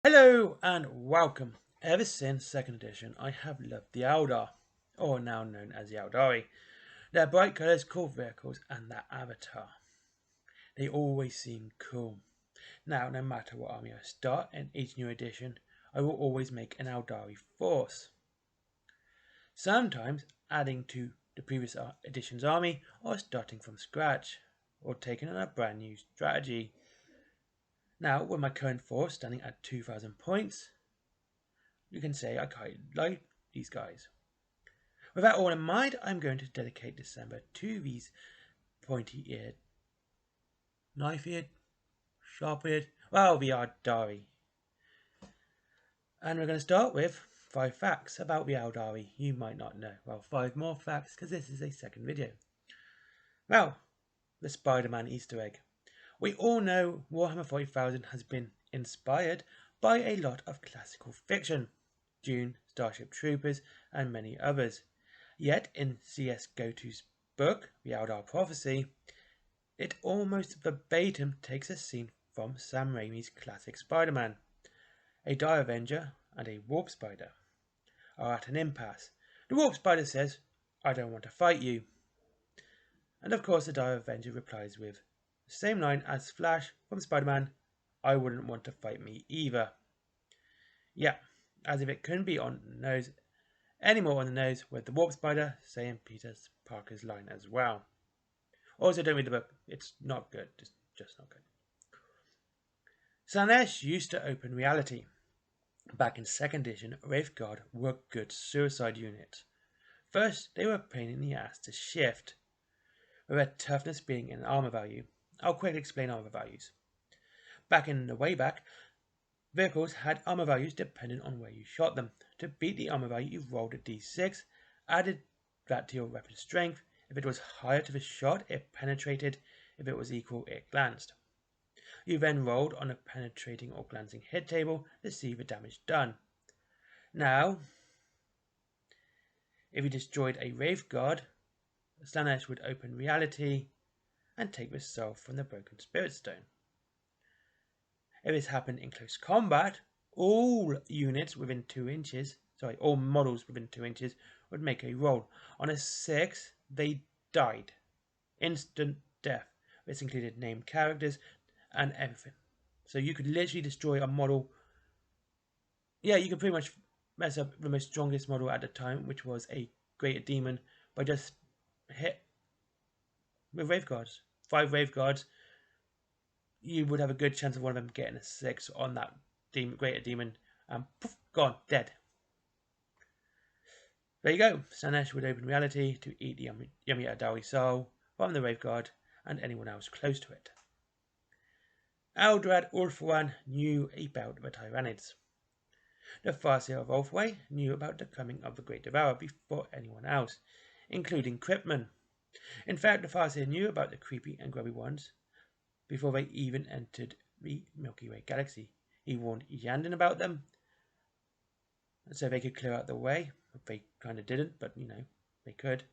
Hello and welcome. Ever since 2nd edition, I have loved the Eldar, or now known as the Aeldari. Their bright colours, cool vehicles, and their avatar. They always seem cool. Now, no matter what army I start in each new edition, I will always make an Eldari force. Sometimes adding to the previous edition's army, or starting from scratch, or taking on a brand new strategy. Now, with my current force standing at 2,000 points, you can say I quite like these guys. With that all in mind, I'm going to dedicate December to these pointy-eared, knife-eared, sharp-eared, well, the Aeldari. And we're going to start with 5 facts about the Aeldari you might not know. Well, 5 more facts because this is a second video. Well, the Spider-Man Easter egg. We all know Warhammer 40,000 has been inspired by a lot of classical fiction, Dune, Starship Troopers, and many others. Yet in C.S. Goto's book, The Eldar Prophecy, it almost verbatim takes a scene from Sam Raimi's classic Spider-Man. A Dire Avenger and a Warp Spider are at an impasse. The Warp Spider says, "I don't want to fight you." And of course the Dire Avenger replies with the same line as Flash from Spider-Man, "I wouldn't want to fight me either." Yeah, as if it couldn't be on the nose any more on the nose with the Warp Spider saying Peter Parker's line as well. Also, don't read the book. It's not good. It's just not good. Slanesh used to open reality. Back in 2nd edition, Wraithguard were good suicide units. First, they were a pain in the ass to shift, with their toughness being an armor value. I'll quickly explain armor values. Back in the way back, vehicles had armor values dependent on where you shot them. To beat the armor value, you rolled a d6, added that to your weapon strength. If it was higher to the shot, it penetrated. If it was equal, it glanced. You then rolled on a penetrating or glancing hit table to see the damage done. Now, if you destroyed a Wraithguard, Slanesh would open reality and take the soul from the broken spirit stone. If this happened in close combat, all units within 2 inches, all models within 2 inches would make a roll. On a 6, they died. Instant death. This included named characters and everything. So you could literally destroy a model. Yeah, you could pretty much mess up the most strongest model at the time, which was a Greater Demon, by just hit with Wraithguards. 5 Wraithguards, you would have a good chance of one of them getting a 6 on that Greater Demon, and poof, gone, dead. There you go. Slanesh would open reality to eat the yummy Aeldari soul from the Wraithguard and anyone else close to it. Eldrad Ulfwan knew about the Tyranids. The Farseer of Ulfway knew about the coming of the Great Devourer before anyone else, including Cryptman. In fact, the Farseer knew about the creepy and grubby ones before they even entered the Milky Way galaxy. He warned Yandon about them, so they could clear out the way. They kind of didn't, but they could.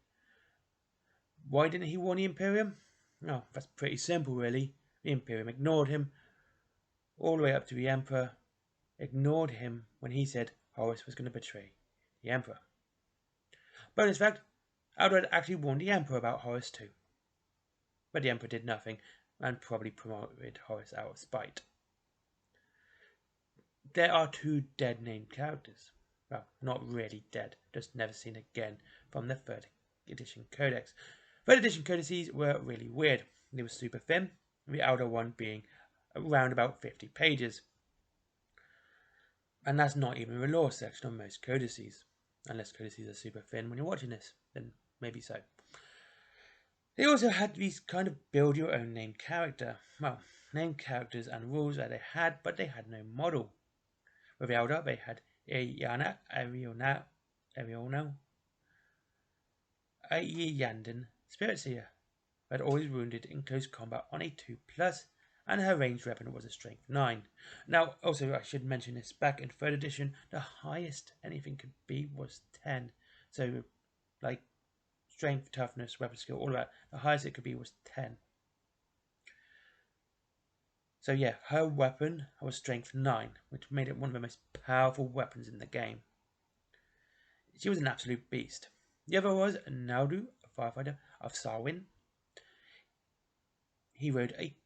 Why didn't he warn the Imperium? No, that's pretty simple, really. The Imperium ignored him all the way up to the Emperor. Ignored him when he said Horus was going to betray the Emperor. Bonus fact, Eldar actually warned the Emperor about Horus too. But the Emperor did nothing and probably promoted Horus out of spite. There are 2 dead named characters. Well, not really dead, just never seen again from the 3rd edition codex. 3rd edition codices were really weird. They were super thin, the outer one being around about 50 pages. And that's not even the lore section of most codices. Unless codices are super thin when you're watching this, then maybe so. They also had these kind of build your own named character. Well, named characters and rules that they had, but they had no model. With Eldar, they had Ayana, Ariono, a Yandon Spirit Seer, but always wounded in close combat on a 2+, and her ranged weapon was a strength 9. Now, also, I should mention this, back in 3rd edition, the highest anything could be was 10. So, like, strength, toughness, weapon skill, all of that, the highest it could be was 10. So yeah, her weapon was strength 9, which made it one of the most powerful weapons in the game. She was an absolute beast. The other was Naudu, a firefighter of Sarwin. He rode a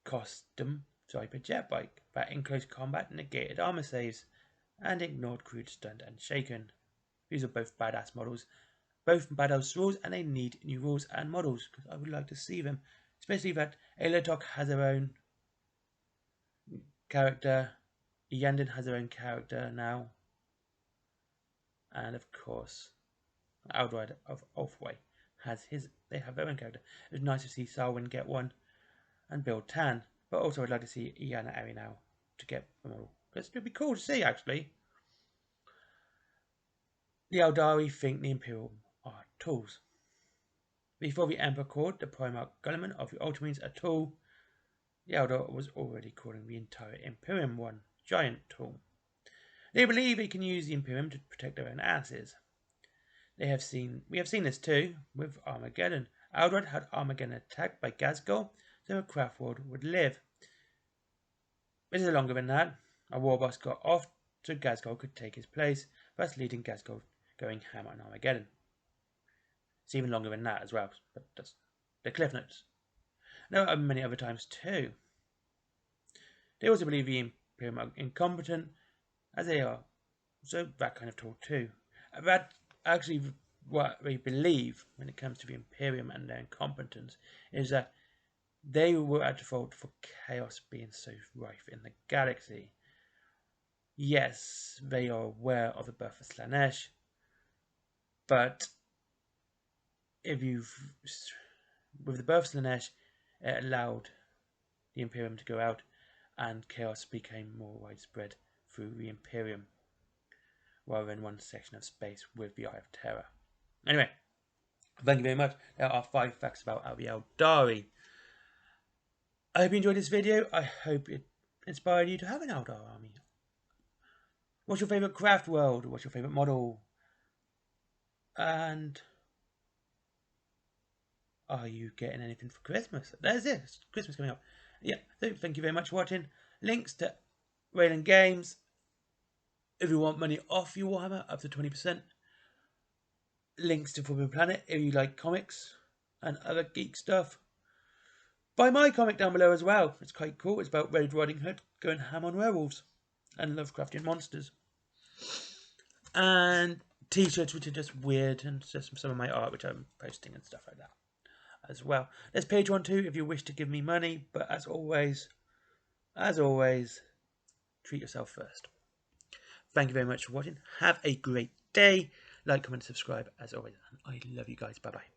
custom Viper jet bike that in close combat negated armor saves and ignored crude stunt and shaken. These are both badass models. Both badass rules, and they need new rules and models because I would like to see them. Especially that Eldar has her own character, Yandin has her own character now, and of course, Eldar of Ulfway they have their own character. It was nice to see Sarwin get one and build Tan, but also I'd like to see Iana Ari now to get a model. Because it would be cool to see actually. The Eldari think the Imperial are tools. Before the Emperor called the Primarch Gulliman of the Ultramarines a tool, the Eldar was already calling the entire Imperium one giant tool. They believe they can use the Imperium to protect their own asses. We have seen this too with Armageddon. Eldred had Armageddon attacked by Ghazghkull, so a craft world would live. This is longer than that. A war boss got off so Ghazghkull could take his place, thus leading Ghazghkull going ham on Armageddon. It's even longer than that as well, but that's the cliff notes. There are many other times too. They also believe the Imperium are incompetent, as they are, so that kind of talk too. That actually what they believe when it comes to the Imperium and their incompetence is that they were at fault for chaos being so rife in the galaxy. Yes, they are aware of the birth of Slaanesh, but with the birth of Slaanesh, it allowed the Imperium to go out, and chaos became more widespread through the Imperium, rather than one section of space with the Eye of Terror. Anyway, thank you very much. There are 5 facts about the Aeldari. I hope you enjoyed this video. I hope it inspired you to have an Eldar army. What's your favourite craft world? What's your favourite model? And are you getting anything for Christmas? There's it. It's Christmas coming up. Yeah, so thank you very much for watching. Links to Wayland Games if you want money off your Warhammer, up to 20%. Links to Forbidden Planet if you like comics and other geek stuff. Buy my comic down below as well. It's quite cool. It's about Red Riding Hood going ham on werewolves and Lovecraftian monsters. And t-shirts which are just weird, and just some of my art which I'm posting and stuff like that as well. There's Patreon too if you wish to give me money, but as always, treat yourself first. Thank you very much for watching. Have a great day. Like, comment, subscribe as always. And I love you guys. Bye bye.